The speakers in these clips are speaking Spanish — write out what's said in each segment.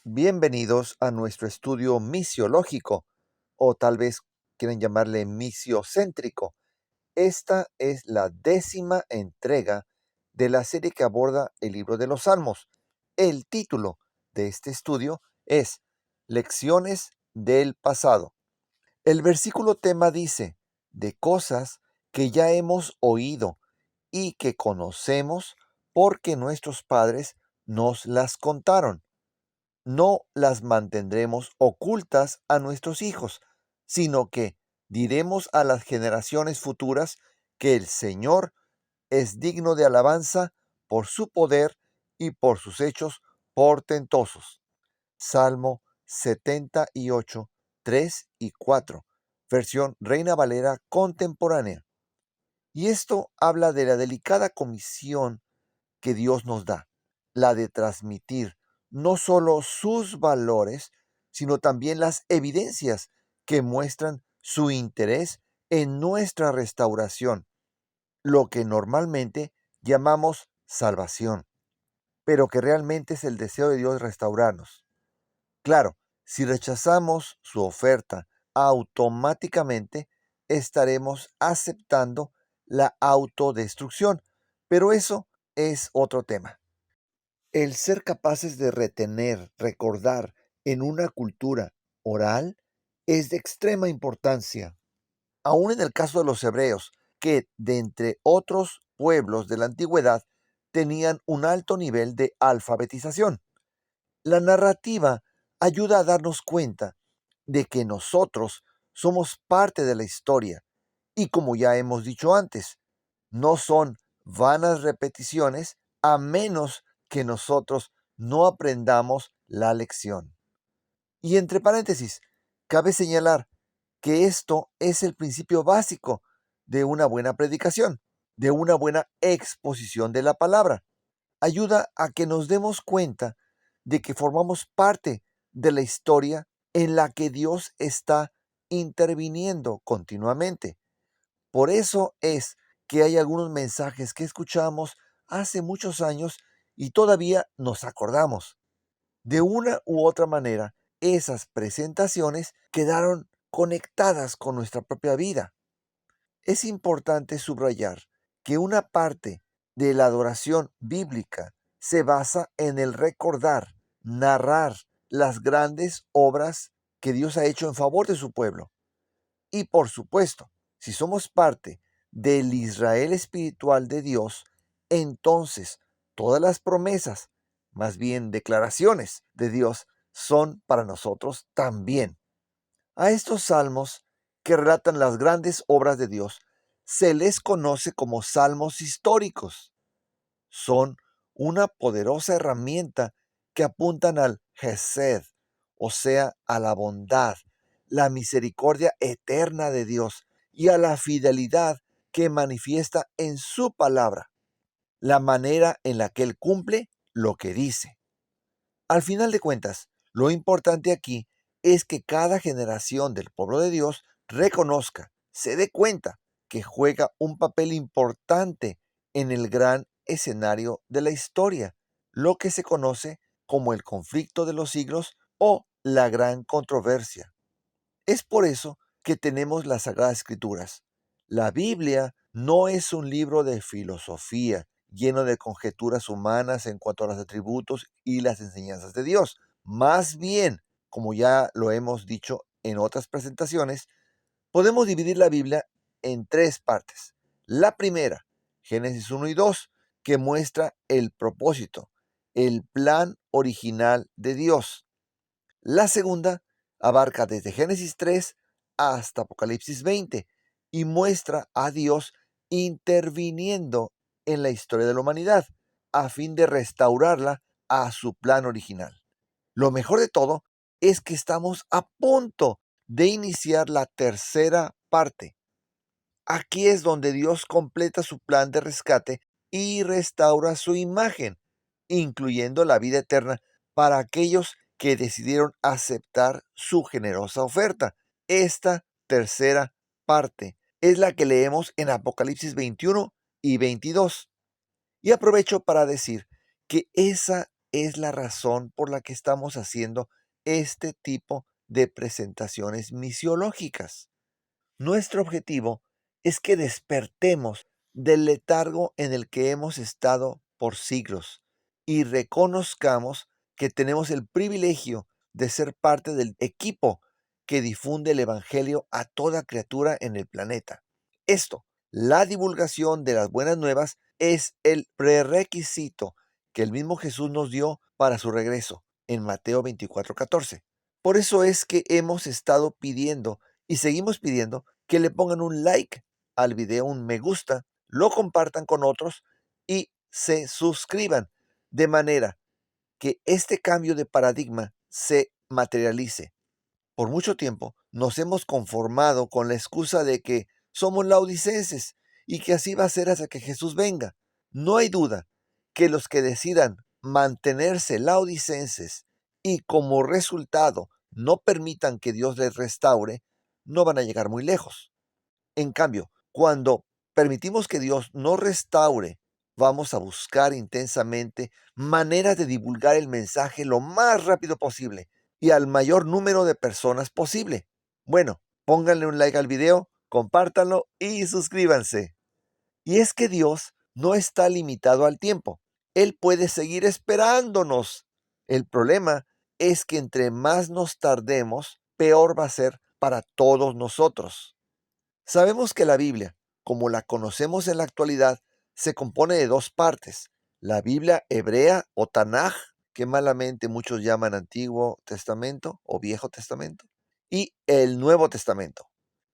Bienvenidos a nuestro estudio misiológico, o tal vez quieren llamarle misiocéntrico. Esta es la 10ª entrega de la serie que aborda el libro de los Salmos. El título de este estudio es Lecciones del pasado. El versículo tema dice, de cosas que ya hemos oído y que conocemos porque nuestros padres nos las contaron. No las mantendremos ocultas a nuestros hijos, sino que diremos a las generaciones futuras que el Señor es digno de alabanza por su poder y por sus hechos portentosos. Salmo 78, 3 y 4, versión Reina Valera contemporánea. Y esto habla de la delicada comisión que Dios nos da, la de transmitir no solo sus valores, sino también las evidencias que muestran su interés en nuestra restauración, lo que normalmente llamamos salvación, pero que realmente es el deseo de Dios restaurarnos. Claro, si rechazamos su oferta, automáticamente estaremos aceptando la autodestrucción, pero eso es otro tema. El ser capaces de retener, recordar en una cultura oral es de extrema importancia. Aún en el caso de los hebreos, que de entre otros pueblos de la antigüedad tenían un alto nivel de alfabetización. La narrativa ayuda a darnos cuenta de que nosotros somos parte de la historia y, como ya hemos dicho antes, no son vanas repeticiones a menos que nosotros no aprendamos la lección. Y entre paréntesis, cabe señalar que esto es el principio básico de una buena predicación, de una buena exposición de la palabra. Ayuda a que nos demos cuenta de que formamos parte de la historia en la que Dios está interviniendo continuamente. Por eso es que hay algunos mensajes que escuchamos hace muchos años y todavía nos acordamos. De una u otra manera, esas presentaciones quedaron conectadas con nuestra propia vida. Es importante subrayar que una parte de la adoración bíblica se basa en el recordar, narrar las grandes obras que Dios ha hecho en favor de su pueblo. Y por supuesto, si somos parte del Israel espiritual de Dios, entonces todas las promesas, más bien declaraciones de Dios, son para nosotros también. A estos salmos que relatan las grandes obras de Dios se les conoce como salmos históricos. Son una poderosa herramienta que apuntan al Gesed, o sea, a la bondad, la misericordia eterna de Dios y a la fidelidad que manifiesta en su palabra, la manera en la que Él cumple lo que dice. Al final de cuentas, lo importante aquí es que cada generación del pueblo de Dios reconozca, se dé cuenta que juega un papel importante en el gran escenario de la historia, lo que se conoce como el conflicto de los siglos o la gran controversia. Es por eso que tenemos las Sagradas Escrituras. La Biblia no es un libro de filosofía lleno de conjeturas humanas en cuanto a los atributos y las enseñanzas de Dios. Más bien, como ya lo hemos dicho en otras presentaciones, podemos dividir la Biblia en tres partes. La primera, Génesis 1 y 2, que muestra el propósito, el plan original de Dios. La segunda abarca desde Génesis 3 hasta Apocalipsis 20 y muestra a Dios interviniendo en la historia de la humanidad a fin de restaurarla a su plan original. Lo mejor de todo es que estamos a punto de iniciar la tercera parte. Aquí es donde Dios completa su plan de rescate y restaura su imagen, incluyendo la vida eterna para aquellos que decidieron aceptar su generosa oferta. Esta tercera parte es la que leemos en Apocalipsis 21 y 22. Y aprovecho para decir que esa es la razón por la que estamos haciendo este tipo de presentaciones misiológicas. Nuestro objetivo es que despertemos del letargo en el que hemos estado por siglos y reconozcamos que tenemos el privilegio de ser parte del equipo que difunde el Evangelio a toda criatura en el planeta. Esto, la divulgación de las buenas nuevas, es el prerequisito que el mismo Jesús nos dio para su regreso en Mateo 24:14. Por eso es que hemos estado pidiendo y seguimos pidiendo que le pongan un like al video, un me gusta, lo compartan con otros y se suscriban, de manera que este cambio de paradigma se materialice. Por mucho tiempo nos hemos conformado con la excusa de que somos laodicenses y que así va a ser hasta que Jesús venga. No hay duda que los que decidan mantenerse laodicenses y como resultado no permitan que Dios les restaure, no van a llegar muy lejos. En cambio, cuando permitimos que Dios nos restaure, vamos a buscar intensamente maneras de divulgar el mensaje lo más rápido posible y al mayor número de personas posible. Bueno, pónganle un like al video, compártanlo y suscríbanse. Y es que Dios no está limitado al tiempo. Él puede seguir esperándonos. El problema es que entre más nos tardemos, peor va a ser para todos nosotros. Sabemos que la Biblia, como la conocemos en la actualidad, se compone de dos partes: la Biblia hebrea o Tanaj, que malamente muchos llaman Antiguo Testamento o Viejo Testamento, y el Nuevo Testamento.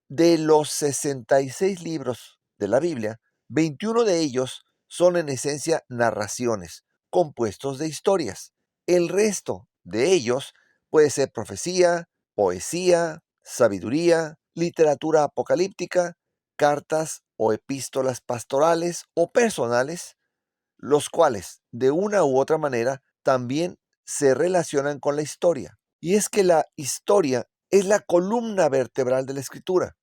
De los 66 libros de la Biblia, 21 de ellos son en esencia narraciones, compuestos de historias. El resto de ellos puede ser profecía, poesía, sabiduría, literatura apocalíptica, cartas o epístolas pastorales o personales, los cuales, de una u otra manera, también se relacionan con la historia. Y es que la historia es la columna vertebral de la escritura.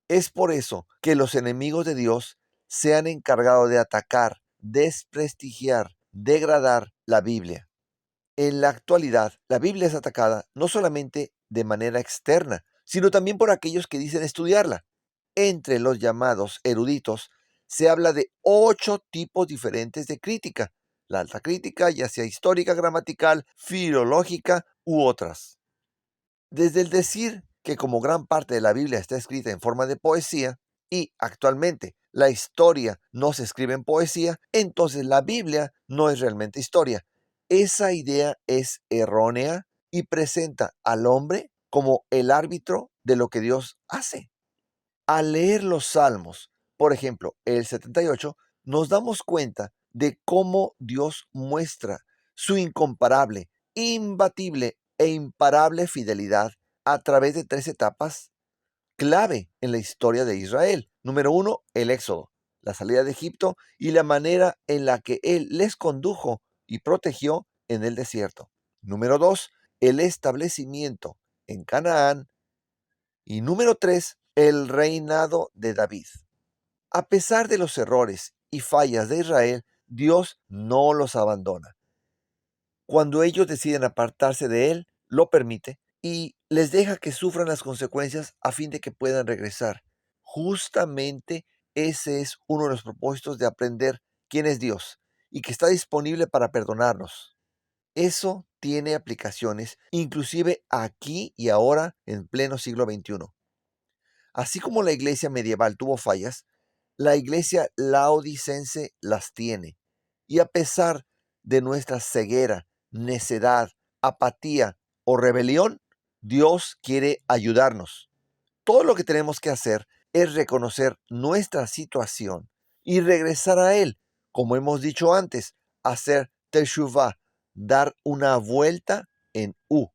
Es por eso que los enemigos de Dios se han encargado de atacar, desprestigiar, degradar la Biblia. En la actualidad, la Biblia es atacada no solamente de manera externa, sino también por aquellos que dicen estudiarla. Entre los llamados eruditos se habla de 8 tipos diferentes de crítica: la alta crítica, ya sea histórica, gramatical, filológica u otras. Desde el decir que como gran parte de la Biblia está escrita en forma de poesía y actualmente la historia no se escribe en poesía, entonces la Biblia no es realmente historia. Esa idea es errónea y presenta al hombre como el árbitro de lo que Dios hace. Al leer los Salmos, por ejemplo, el 78, nos damos cuenta de cómo Dios muestra su incomparable, imbatible e imparable fidelidad a través de 3 etapas clave en la historia de Israel. Número 1, el Éxodo, la salida de Egipto y la manera en la que Él les condujo y protegió en el desierto. Número 2, el establecimiento en Canaán. Y número 3, el reinado de David. A pesar de los errores y fallas de Israel, Dios no los abandona. Cuando ellos deciden apartarse de Él, lo permite y les deja que sufran las consecuencias a fin de que puedan regresar. Justamente ese es uno de los propósitos de aprender quién es Dios y que está disponible para perdonarnos. Eso tiene aplicaciones inclusive aquí y ahora en pleno siglo XXI. Así como la iglesia medieval tuvo fallas, la iglesia laodicense las tiene. Y a pesar de nuestra ceguera, necedad, apatía o rebelión, Dios quiere ayudarnos. Todo lo que tenemos que hacer es reconocer nuestra situación y regresar a Él, como hemos dicho antes, hacer teshuvah, dar una vuelta en U.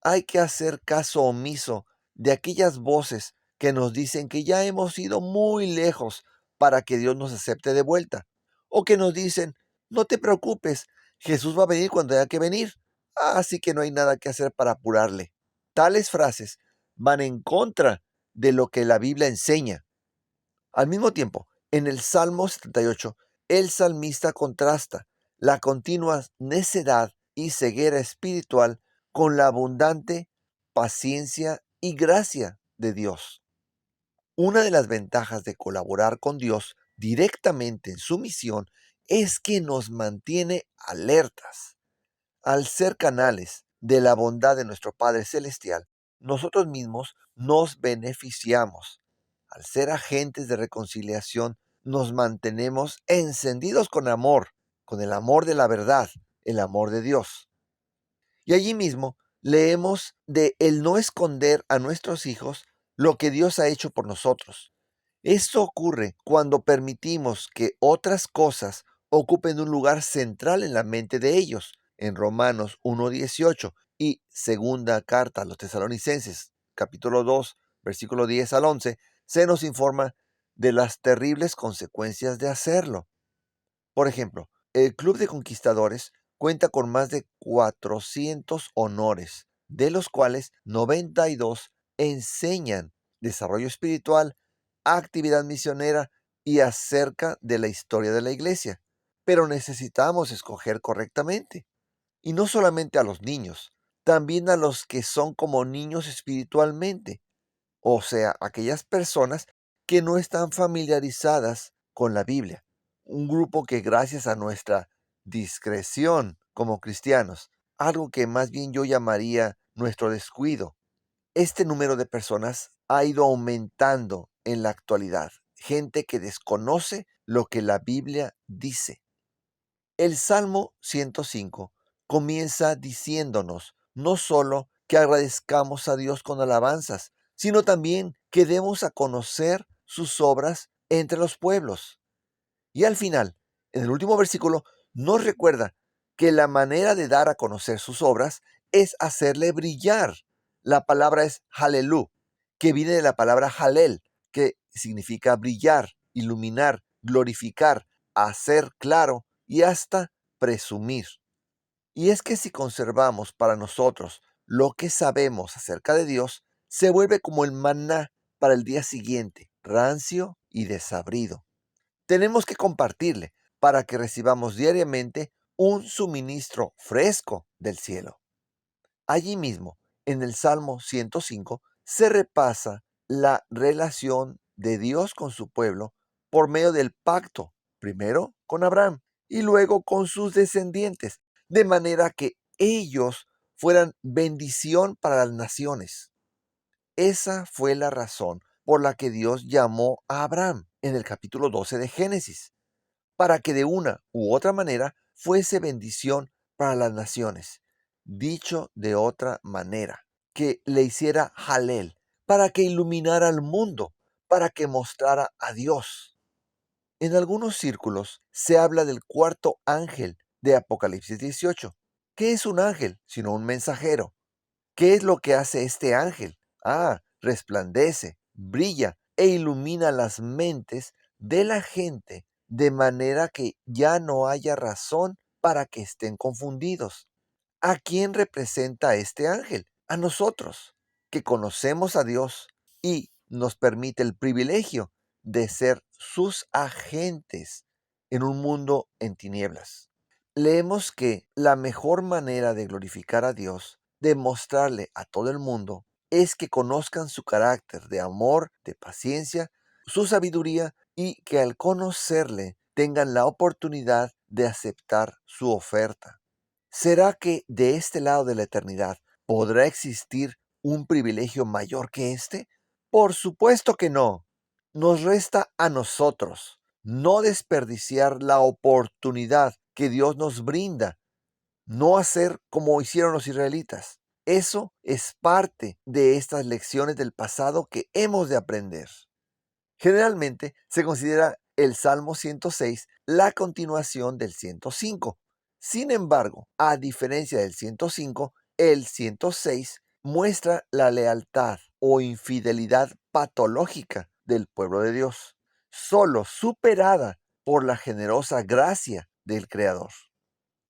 Hay que hacer caso omiso de aquellas voces que nos dicen que ya hemos ido muy lejos para que Dios nos acepte de vuelta. O que nos dicen: no te preocupes, Jesús va a venir cuando haya que venir, así que no hay nada que hacer para apurarle. Tales frases van en contra de lo que la Biblia enseña. Al mismo tiempo, en el Salmo 78, el salmista contrasta la continua necedad y ceguera espiritual con la abundante paciencia y gracia de Dios. Una de las ventajas de colaborar con Dios directamente en su misión es que nos mantiene alertas. Al ser canales de la bondad de nuestro Padre Celestial, nosotros mismos nos beneficiamos. Al ser agentes de reconciliación, nos mantenemos encendidos con amor, con el amor de la verdad, el amor de Dios. Y allí mismo leemos de el no esconder a nuestros hijos lo que Dios ha hecho por nosotros. Esto ocurre cuando permitimos que otras cosas ocupen un lugar central en la mente de ellos. En Romanos 1:18 y segunda carta a los Tesalonicenses, capítulo 2, versículo 10 al 11, se nos informa de las terribles consecuencias de hacerlo. Por ejemplo, el Club de Conquistadores cuenta con más de 400 honores, de los cuales 92 enseñan desarrollo espiritual, actividad misionera y acerca de la historia de la iglesia. Pero necesitamos escoger correctamente. Y no solamente a los niños, también a los que son como niños espiritualmente, o sea, aquellas personas que no están familiarizadas con la Biblia. Un grupo que gracias a nuestra discreción como cristianos, algo que más bien yo llamaría nuestro descuido, este número de personas ha ido aumentando en la actualidad. Gente que desconoce lo que la Biblia dice. El Salmo 105 comienza diciéndonos no solo que agradezcamos a Dios con alabanzas, sino también que demos a conocer sus obras entre los pueblos. Y al final, en el último versículo, nos recuerda que la manera de dar a conocer sus obras es hacerle brillar. La palabra es halelú, que viene de la palabra halel, que significa brillar, iluminar, glorificar, hacer claro y hasta presumir. Y es que si conservamos para nosotros lo que sabemos acerca de Dios, se vuelve como el maná para el día siguiente, rancio y desabrido. Tenemos que compartirle para que recibamos diariamente un suministro fresco del cielo. Allí mismo, en el Salmo 105, se repasa la relación de Dios con su pueblo por medio del pacto, primero con Abraham y luego con sus descendientes, de manera que ellos fueran bendición para las naciones. Esa fue la razón por la que Dios llamó a Abraham en el capítulo 12 de Génesis, para que de una u otra manera fuese bendición para las naciones. Dicho de otra manera, que le hiciera Jalel, para que iluminara al mundo, para que mostrara a Dios. En algunos círculos se habla del cuarto ángel de Apocalipsis 18. ¿Qué es un ángel sino un mensajero? ¿Qué es lo que hace este ángel? Resplandece, brilla e ilumina las mentes de la gente de manera que ya no haya razón para que estén confundidos. ¿A quién representa este ángel? A nosotros, que conocemos a Dios y nos permite el privilegio de ser sus agentes en un mundo en tinieblas. Leemos que la mejor manera de glorificar a Dios, de mostrarle a todo el mundo, es que conozcan su carácter de amor, de paciencia, su sabiduría y que al conocerle tengan la oportunidad de aceptar su oferta. ¿Será que de este lado de la eternidad podrá existir un privilegio mayor que este? Por supuesto que no. Nos resta a nosotros no desperdiciar la oportunidad que Dios nos brinda, no hacer como hicieron los israelitas. Eso es parte de estas lecciones del pasado que hemos de aprender. Generalmente se considera el Salmo 106 la continuación del 105. Sin embargo, a diferencia del 105, el 106 muestra la lealtad o infidelidad patológica del pueblo de Dios, solo superada por la generosa gracia del Creador.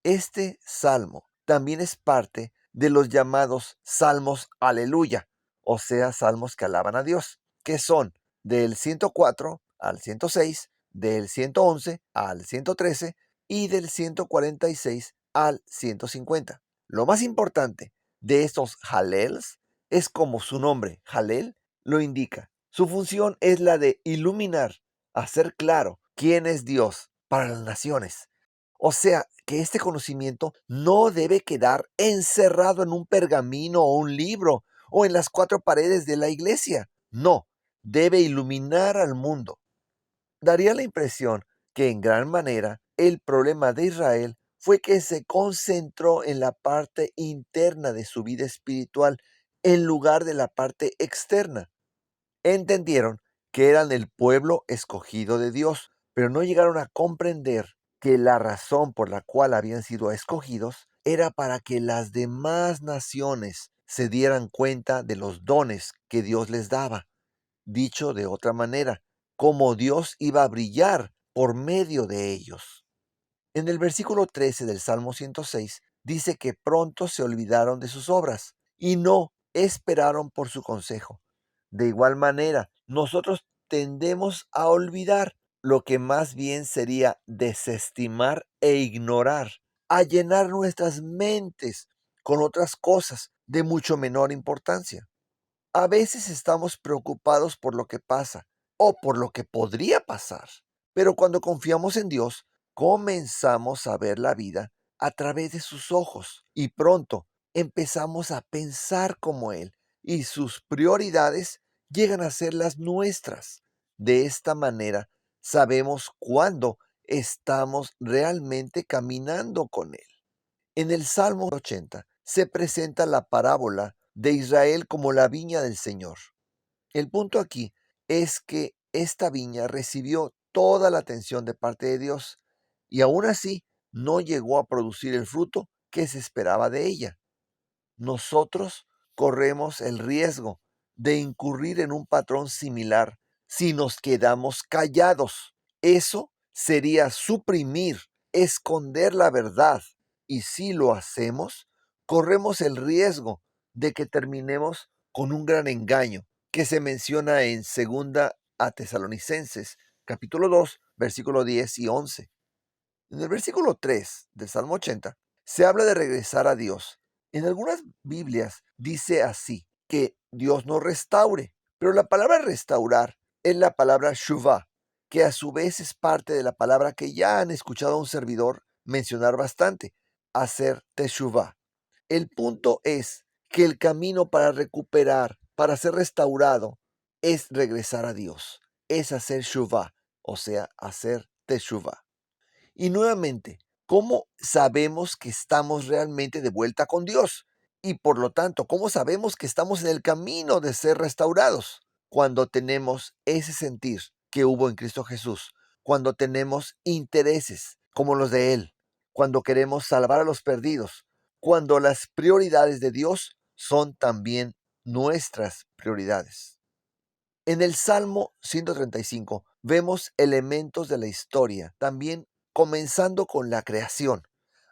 Este salmo también es parte de los llamados salmos aleluya, o sea, salmos que alaban a Dios, que son del 104 al 106, del 111 al 113 y del 146 al 150. Lo más importante de estos Halels es como su nombre, Halel, lo indica. Su función es la de iluminar, hacer claro quién es Dios para las naciones. O sea, que este conocimiento no debe quedar encerrado en un pergamino o un libro o en las cuatro paredes de la iglesia. No, debe iluminar al mundo. Daría la impresión que en gran manera el problema de Israel fue que se concentró en la parte interna de su vida espiritual en lugar de la parte externa. Entendieron que eran el pueblo escogido de Dios, pero no llegaron a comprender que la razón por la cual habían sido escogidos era para que las demás naciones se dieran cuenta de los dones que Dios les daba. Dicho de otra manera, cómo Dios iba a brillar por medio de ellos. En el versículo 13 del Salmo 106 dice que pronto se olvidaron de sus obras y no esperaron por su consejo. De igual manera, nosotros tendemos a olvidar lo que más bien sería desestimar e ignorar, a llenar nuestras mentes con otras cosas de mucho menor importancia. A veces estamos preocupados por lo que pasa o por lo que podría pasar, pero cuando confiamos en Dios, comenzamos a ver la vida a través de sus ojos y pronto empezamos a pensar como Él y sus prioridades llegan a ser las nuestras. De esta manera sabemos cuándo estamos realmente caminando con Él. En el Salmo 80 se presenta la parábola de Israel como la viña del Señor. El punto aquí es que esta viña recibió toda la atención de parte de Dios y aún así no llegó a producir el fruto que se esperaba de ella. Nosotros corremos el riesgo de incurrir en un patrón similar si nos quedamos callados. Eso sería suprimir, esconder la verdad. Y si lo hacemos, corremos el riesgo de que terminemos con un gran engaño que se menciona en Segunda a Tesalonicenses, capítulo 2, versículo 10 y 11. En el versículo 3 del Salmo 80 se habla de regresar a Dios. En algunas Biblias dice así, que Dios nos restaure, pero la palabra restaurar es la palabra shuvah, que a su vez es parte de la palabra que ya han escuchado a un servidor mencionar bastante, hacer teshuvah. El punto es que el camino para recuperar, para ser restaurado, es regresar a Dios, es hacer shuvah, o sea, hacer teshuvah. Y nuevamente, ¿cómo sabemos que estamos realmente de vuelta con Dios? Y por lo tanto, ¿cómo sabemos que estamos en el camino de ser restaurados? Cuando tenemos ese sentir que hubo en Cristo Jesús, cuando tenemos intereses como los de Él, cuando queremos salvar a los perdidos, cuando las prioridades de Dios son también nuestras prioridades. En el Salmo 135 vemos elementos de la historia, también comenzando con la creación.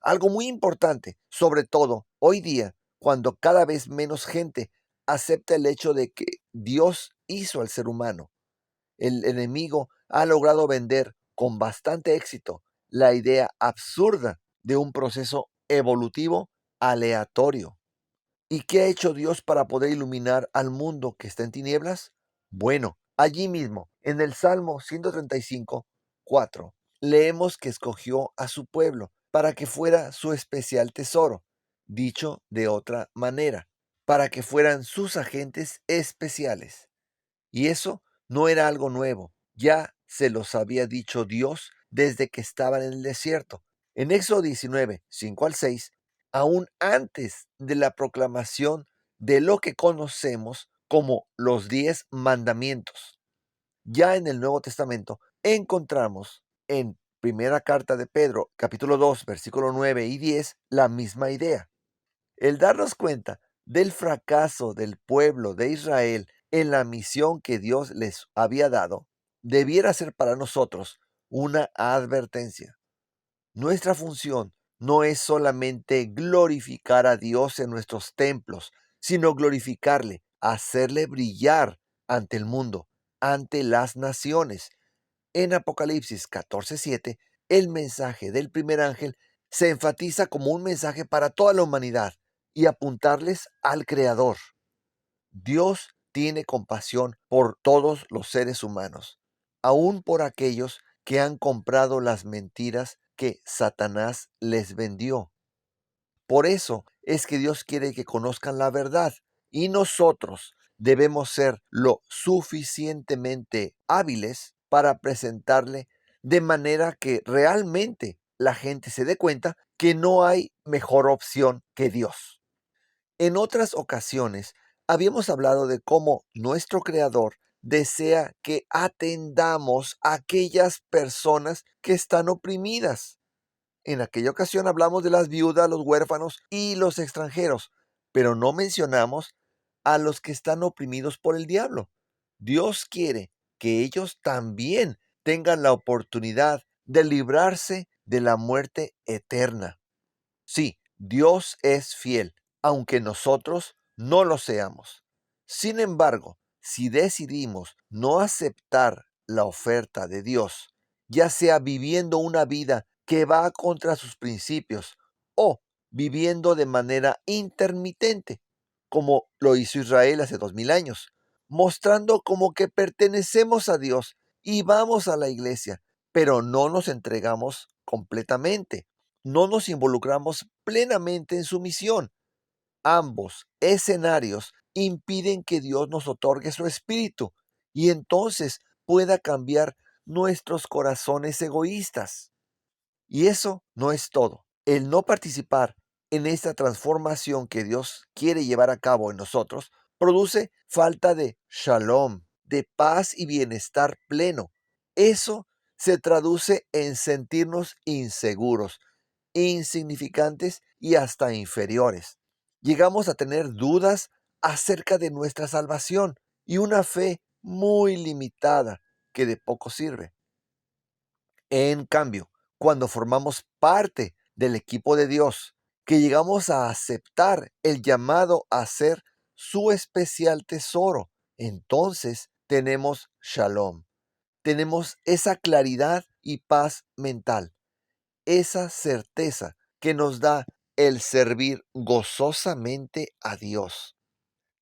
Algo muy importante, sobre todo hoy día, cuando cada vez menos gente acepta el hecho de que Dios hizo al ser humano. El enemigo ha logrado vender con bastante éxito la idea absurda de un proceso evolutivo aleatorio. ¿Y qué ha hecho Dios para poder iluminar al mundo que está en tinieblas? Bueno, allí mismo, en el Salmo 135, 4, leemos que escogió a su pueblo para que fuera su especial tesoro. Dicho de otra manera, para que fueran sus agentes especiales. Y eso no era algo nuevo, ya se los había dicho Dios desde que estaban en el desierto. En Éxodo 19, 5 al 6, aún antes de la proclamación de lo que conocemos como los 10 mandamientos. Ya en el Nuevo Testamento encontramos en primera carta de Pedro, capítulo 2, versículo 9 y 10, la misma idea. El darnos cuenta del fracaso del pueblo de Israel en la misión que Dios les había dado, debiera ser para nosotros una advertencia. Nuestra función no es solamente glorificar a Dios en nuestros templos, sino glorificarle, hacerle brillar ante el mundo, ante las naciones. En Apocalipsis 14:7 el mensaje del primer ángel se enfatiza como un mensaje para toda la humanidad y apuntarles al Creador. Dios tiene compasión por todos los seres humanos, aun por aquellos que han comprado las mentiras que Satanás les vendió. Por eso es que Dios quiere que conozcan la verdad y nosotros debemos ser lo suficientemente hábiles para presentarle de manera que realmente la gente se dé cuenta que no hay mejor opción que Dios. En otras ocasiones habíamos hablado de cómo nuestro Creador desea que atendamos a aquellas personas que están oprimidas. En aquella ocasión hablamos de las viudas, los huérfanos y los extranjeros, pero no mencionamos a los que están oprimidos por el diablo. Dios quiere que ellos también tengan la oportunidad de librarse de la muerte eterna. Sí, Dios es fiel, aunque nosotros no lo seamos. Sin embargo, si decidimos no aceptar la oferta de Dios, ya sea viviendo una vida que va contra sus principios o viviendo de manera intermitente, como lo hizo Israel hace 2000 años, mostrando como que pertenecemos a Dios y vamos a la iglesia, pero no nos entregamos completamente, no nos involucramos plenamente en su misión. Ambos escenarios impiden que Dios nos otorgue su espíritu y entonces pueda cambiar nuestros corazones egoístas. Y eso no es todo. El no participar en esta transformación que Dios quiere llevar a cabo en nosotros produce falta de shalom, de paz y bienestar pleno. Eso se traduce en sentirnos inseguros, insignificantes y hasta inferiores. Llegamos a tener dudas acerca de nuestra salvación y una fe muy limitada que de poco sirve. En cambio, cuando formamos parte del equipo de Dios, que llegamos a aceptar el llamado a ser su especial tesoro, entonces tenemos shalom, tenemos esa claridad y paz mental, esa certeza que nos da el servir gozosamente a Dios.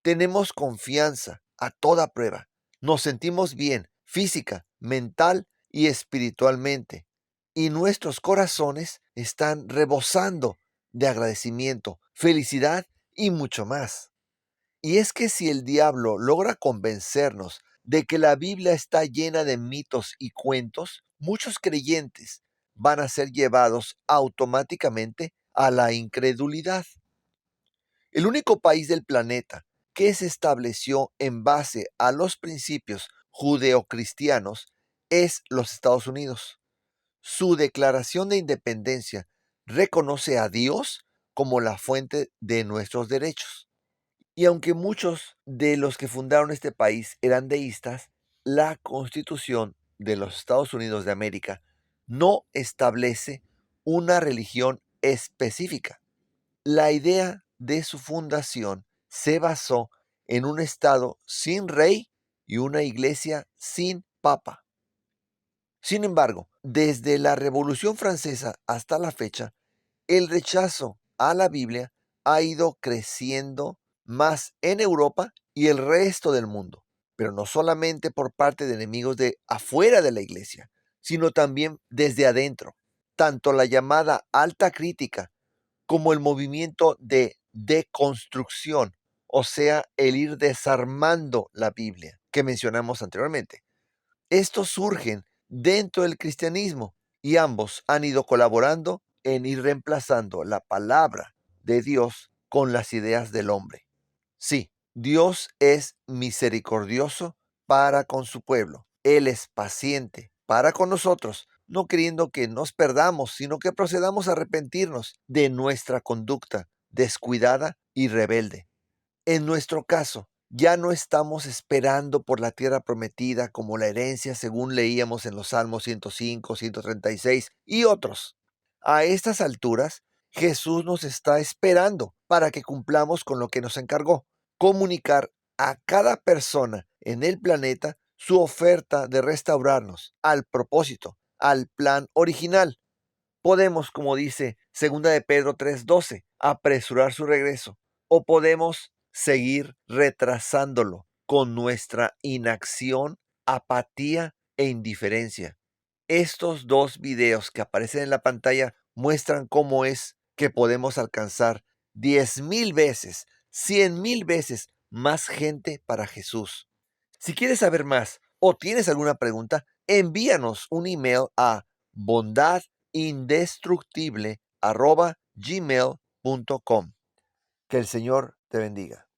Tenemos confianza a toda prueba. Nos sentimos bien física, mental y espiritualmente. Y nuestros corazones están rebosando de agradecimiento, felicidad y mucho más. Y es que si el diablo logra convencernos de que la Biblia está llena de mitos y cuentos, muchos creyentes van a ser llevados automáticamente a la incredulidad. El único país del planeta que se estableció en base a los principios judeocristianos es los Estados Unidos. Su declaración de independencia reconoce a Dios como la fuente de nuestros derechos. Y aunque muchos de los que fundaron este país eran deístas, la Constitución de los Estados Unidos de América no establece una religión específica. La idea de su fundación se basó en un estado sin rey y una iglesia sin papa. Sin embargo, desde la Revolución Francesa hasta la fecha, el rechazo a la Biblia ha ido creciendo más en Europa y el resto del mundo, pero no solamente por parte de enemigos de afuera de la iglesia, sino también desde adentro. Tanto la llamada alta crítica como el movimiento de deconstrucción, o sea, el ir desarmando la Biblia que mencionamos anteriormente. Estos surgen dentro del cristianismo y ambos han ido colaborando en ir reemplazando la palabra de Dios con las ideas del hombre. Sí, Dios es misericordioso para con su pueblo. Él es paciente para con nosotros, no queriendo que nos perdamos, sino que procedamos a arrepentirnos de nuestra conducta descuidada y rebelde. En nuestro caso, ya no estamos esperando por la tierra prometida como la herencia según leíamos en los Salmos 105, 136 y otros. A estas alturas, Jesús nos está esperando para que cumplamos con lo que nos encargó, comunicar a cada persona en el planeta su oferta de restaurarnos al propósito, al plan original. Podemos, como dice 2 de Pedro 3:12, apresurar su regreso, o podemos seguir retrasándolo con nuestra inacción, apatía e indiferencia. Estos dos videos que aparecen en la pantalla muestran cómo es que podemos alcanzar 10,000 veces, 100,000 veces más gente para Jesús. Si quieres saber más o tienes alguna pregunta, envíanos un email a bondadindestructible@gmail.com. Que el Señor te bendiga.